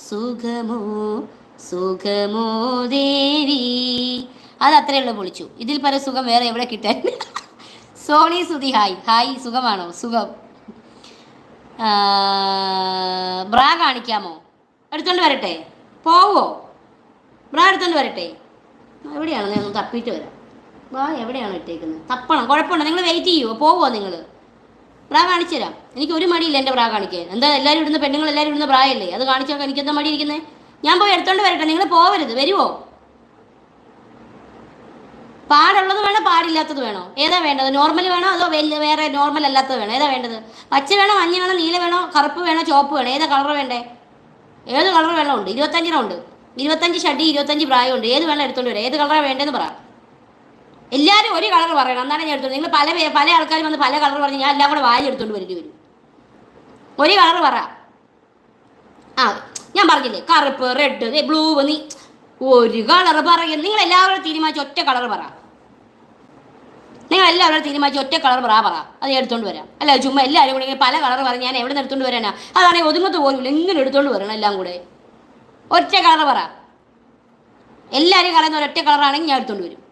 സുഖമോ സുഖമോ ദേവി. അത് അത്രയേ ഉള്ളൂ, പൊളിച്ചു. ഇതിൽ പല സുഖം വേറെ എവിടെ കിട്ടാൻ? Sony Sudhi hi. ഹായ്, സുഖമാണോ? സുഖം. ബ്രാ കാണിക്കാമോ? എടുത്തോണ്ട് വരട്ടെ? പോവോ? ബ്രാ എടുത്തോണ്ട് വരട്ടെ? എവിടെയാണ്? ഞാൻ ഒന്ന് തപ്പിയിട്ട് വരാം. ബ്രാ എവിടെയാണ് ഇട്ടേക്കുന്നത്? തപ്പണം. കുഴപ്പമുണ്ടോ? നിങ്ങൾ വെയിറ്റ് ചെയ്യുമോ? പോവോ നിങ്ങൾ? ബ്രാ കാണിച്ചു തരാം. എനിക്ക് ഒരു മടിയില്ല എൻ്റെ ബ്രാ കാണിക്കാൻ. എന്താ എല്ലാവരും ഇടുന്ന, പെണ്ണുങ്ങൾ എല്ലാവരും ഇടുന്ന ബ്രാ അല്ലേ? അത് കാണിച്ചാൽ എനിക്ക് എന്താ മടി ഇരിക്കുന്നത്? ഞാൻ പോയി എടുത്തോണ്ട് വരട്ടെ? നിങ്ങൾ പോവരുത്. വരുമോ? പാടുള്ളത് വേണോ പാടില്ലാത്തത് വേണോ? ഏതാ വേണ്ടത്? നോർമൽ വേണോ അതോ വേറെ നോർമൽ അല്ലാത്തത് വേണോ? ഏതാ വേണ്ടത്? പച്ച വേണോ, മഞ്ഞ വേണോ, നീല വേണോ, കറുപ്പ് വേണോ, ചുവപ്പ് വേണോ? ഏതാ കളർ വേണ്ടേ? ഏത് കളർ വേണം? ഉണ്ട് 25 ഉണ്ട്. 25 ഷഡി, 25 പ്രായമുണ്ട്. ഏത് വേണം എടുത്തോണ്ട് വരാം? ഏത് കളറാണ് വേണ്ടതെന്ന് പറ. എല്ലാവരും ഒരു കളർ പറയണം, എന്നാണ് ഞാൻ എടുത്തോണ്ട്. നിങ്ങൾ പല ആൾക്കാരും വന്ന് പല കളർ പറഞ്ഞ് ഞാൻ എല്ലാം കൂടെ വാരി എടുത്തോണ്ട് വരേണ്ടി വരും. ഒരു കളർ പറ. ആ, ഞാൻ പറഞ്ഞില്ലേ, കറുപ്പ്, റെഡ്, ബ്ലൂ. നീ ഒരു കളർ പറയും. നിങ്ങൾ എല്ലാവരും തീരുമാനിച്ച് ഒറ്റ കളർ പറ. നിങ്ങൾ എല്ലാവരും തീരുമാനിച്ച് ഒറ്റ കളർ പറ. അത് എടുത്തോണ്ട് വരാം. അല്ല ചുമ്മാ എല്ലാവരും കൂടെ ഇങ്ങനെ പല കളർ പറഞ്ഞ് ഞാൻ എവിടെ നിന്ന് എടുത്തോണ്ട് വരാനാ? അതാണെങ്കിൽ ഒതുങ്ങത്ത് പോലും ഇങ്ങനെ എടുത്തോണ്ട് വരണം എല്ലാം കൂടെ. ഒറ്റ കളർ പറ. എല്ലാവരും കളയുന്ന ഒരൊറ്റ കളറാണെങ്കിൽ ഞാൻ എടുത്തോണ്ട് വരും.